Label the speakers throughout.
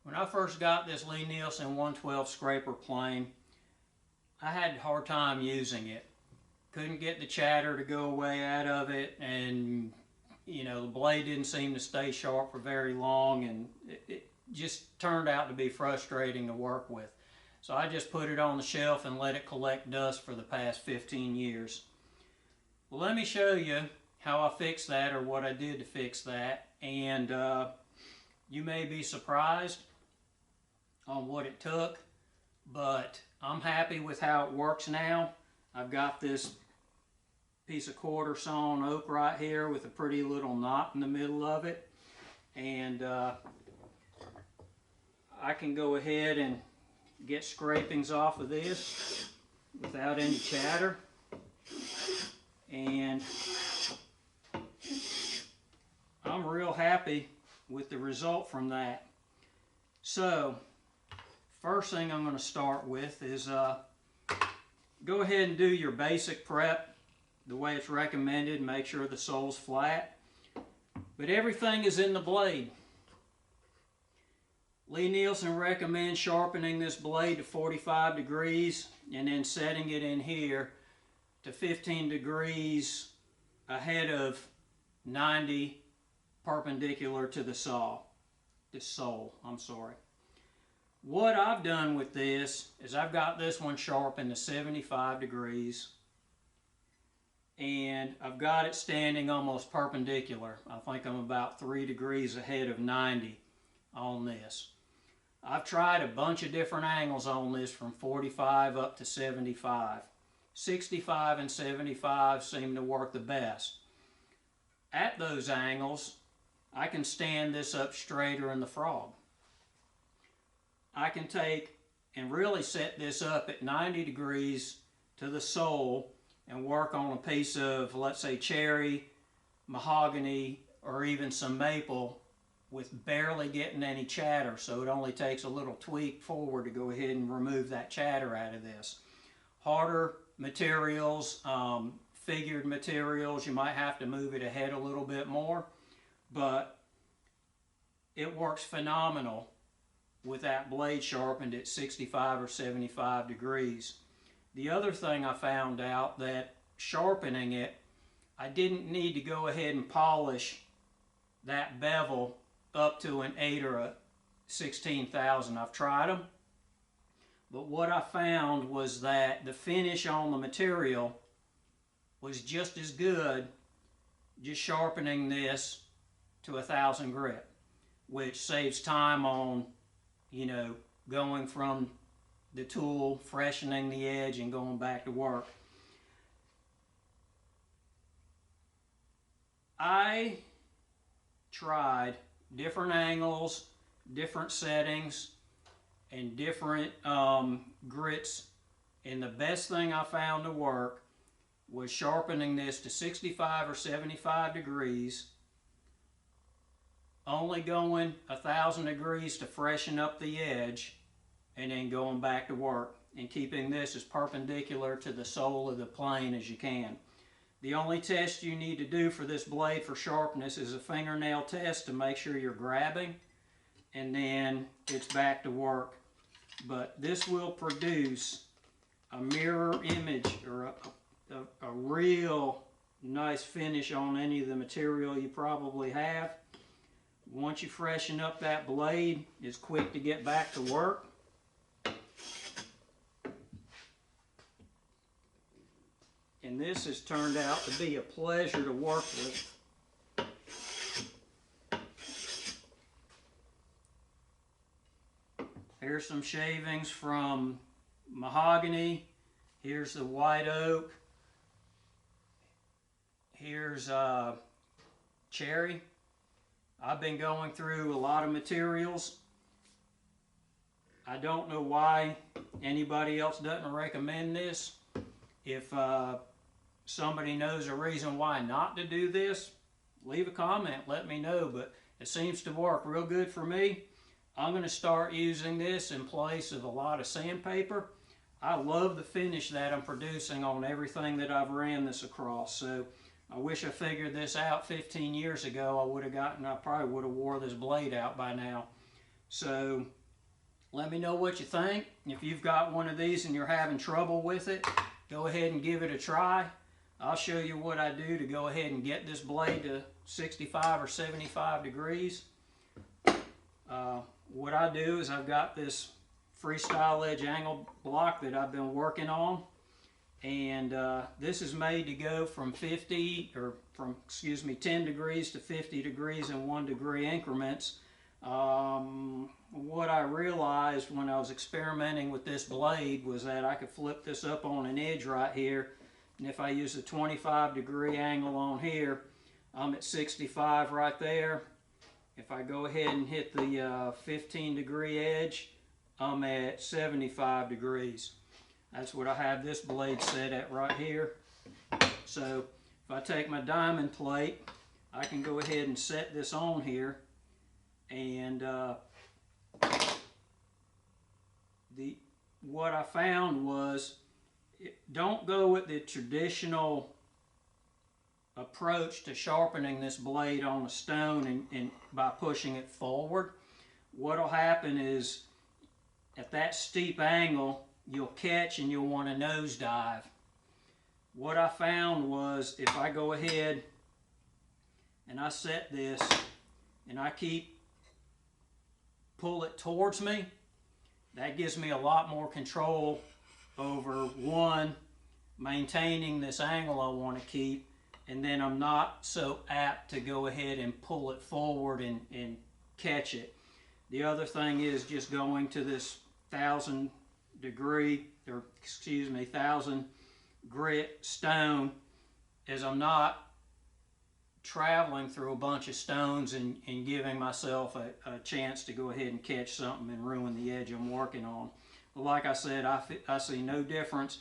Speaker 1: When I first got this Lie-Nielson 112 scraper plane, I had a hard time using it. Couldn't get the chatter to go away out of it, and the blade didn't seem to stay sharp for very long, and it just turned out to be frustrating to work with. So I just put it on the shelf and let it collect dust for the past 15 years. Well, let me show you how I fixed that, or what I did to fix that, and you may be surprised on what it took, but I'm happy with how it works now. I've got this piece of quarter sawn oak right here with a pretty little knot in the middle of it, and I can go ahead and get scrapings off of this without any chatter, and I'm real happy with the result from that. So first thing I'm going to start with is go ahead and do your basic prep the way it's recommended. Make sure the sole's flat, but everything is in the blade. Lie-Nielson recommends sharpening this blade to 45 degrees and then setting it in here to 15 degrees ahead of 90 perpendicular to the sole. What I've done with this is I've got this one sharpened to 75 degrees, and I've got it standing almost perpendicular. I think I'm about 3 degrees ahead of 90 on this. I've tried a bunch of different angles on this, from 45 up to 75. 65 and 75 seem to work the best. At those angles, I can stand this up straighter in the frog. I can take and really set this up at 90 degrees to the sole and work on a piece of, let's say, cherry, mahogany, or even some maple with barely getting any chatter. So it only takes a little tweak forward to go ahead and remove that chatter out of this. Harder materials, figured materials, you might have to move it ahead a little bit more, but it works phenomenal with that blade sharpened at 65 or 75 degrees. The other thing I found out, that sharpening it, I didn't need to go ahead and polish that bevel up to an 8 or a 16,000. I've tried them, but what I found was that the finish on the material was just as good just sharpening this to 1,000 grit, which saves time on going from the tool, freshening the edge, and going back to work. I tried different angles, different settings, and different grits, and the best thing I found to work was sharpening this to 65 or 75 degrees, only going 1,000 degrees to freshen up the edge, and then going back to work, and keeping this as perpendicular to the sole of the plane as you can. The only test you need to do for this blade for sharpness is a fingernail test to make sure you're grabbing, and then it's back to work. But this will produce a mirror image, or a real nice finish on any of the material you probably have. Once you freshen up that blade, it's quick to get back to work. And this has turned out to be a pleasure to work with. Here's some shavings from mahogany. Here's the white oak. Here's cherry. I've been going through a lot of materials. I don't know why anybody else doesn't recommend this. If somebody knows a reason why not to do this, leave a comment, let me know, but it seems to work real good for me. I'm going to start using this in place of a lot of sandpaper. I love the finish that I'm producing on everything that I've ran this across. So I wish I figured this out 15 years ago. I probably would have wore this blade out by now. So let me know what you think. If you've got one of these and you're having trouble with it, go ahead and give it a try. I'll show you what I do to go ahead and get this blade to 65 or 75 degrees. What I do is I've got this freestyle edge angle block that I've been working on, and this is made to go from 10 degrees to 50 degrees in 1 degree increments. What I realized when I was experimenting with this blade was that I could flip this up on an edge right here, and if I use a 25 degree angle on here, I'm at 65 right there. If I go ahead and hit the 15 degree edge, I'm at 75 degrees. That's what I have this blade set at right here. So if I take my diamond plate, I can go ahead and set this on here, and what I found was, don't go with the traditional approach to sharpening this blade on a stone and by pushing it forward. What'll happen is, at that steep angle, you'll catch and you'll want to nosedive. What I found was, if I go ahead and I set this and I pull it towards me, that gives me a lot more control over, one, maintaining this angle I want to keep, and then I'm not so apt to go ahead and pull it forward and catch it. The other thing is just going to this 1000 grit stone, is I'm not traveling through a bunch of stones and giving myself a chance to go ahead and catch something and ruin the edge I'm working on. But like I said, I see no difference.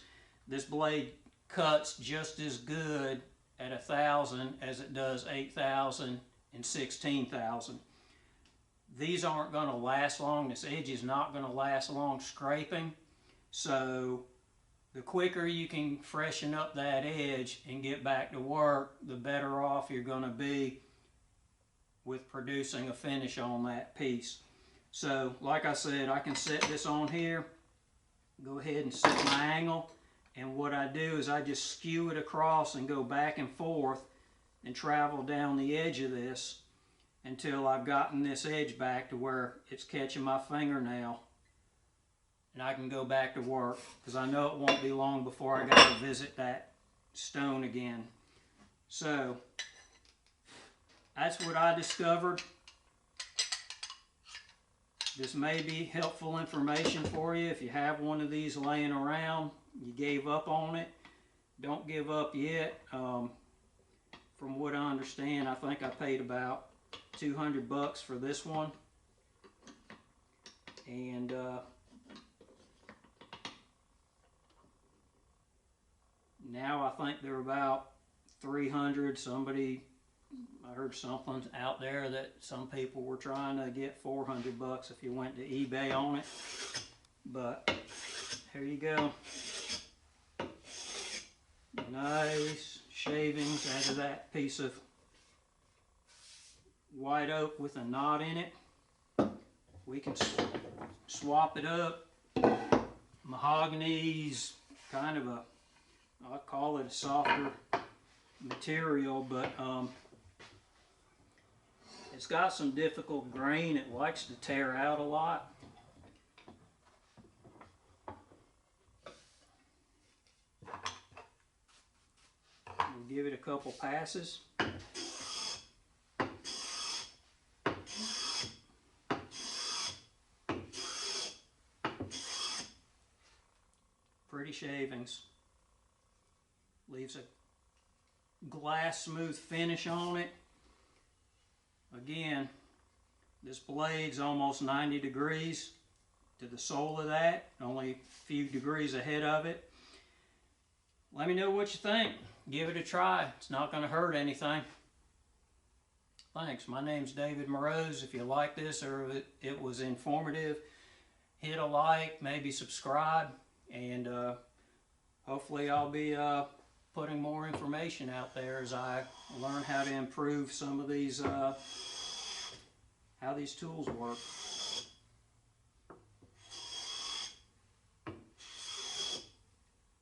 Speaker 1: This blade cuts just as good at 1000 as it does 8000 and 16,000. These aren't going to last long. This edge is not going to last long scraping. So the quicker you can freshen up that edge and get back to work, the better off you're going to be with producing a finish on that piece. So like I said, I can set this on here, go ahead and set my angle, and what I do is I just skew it across and go back and forth and travel down the edge of this until I've gotten this edge back to where it's catching my fingernail, and I can go back to work, because I know it won't be long before I got to visit that stone again. So that's what I discovered. This may be helpful information for you if you have one of these laying around, you gave up on it. Don't give up yet. From what I understand, I think I paid about $200 for this one, and now I think they're about 300. I heard something out there that some people were trying to get $400 if you went to eBay on it. But here you go. Nice shavings out of that piece of white oak with a knot in it. We can swap it up. Mahogany's kind of I'll call it a softer material, but it's got some difficult grain. It likes to tear out a lot. We'll give it a couple passes. Pretty shavings. Leaves a glass smooth finish on it. Again, this blade's almost 90 degrees to the sole of that, only a few degrees ahead of it. Let me know what you think. Give it a try. It's not going to hurt anything. Thanks. My name's David Morose. If you like this or it was informative, hit a like, maybe subscribe, and hopefully I'll be putting more information out there as I learn how to improve some of these, how these tools work.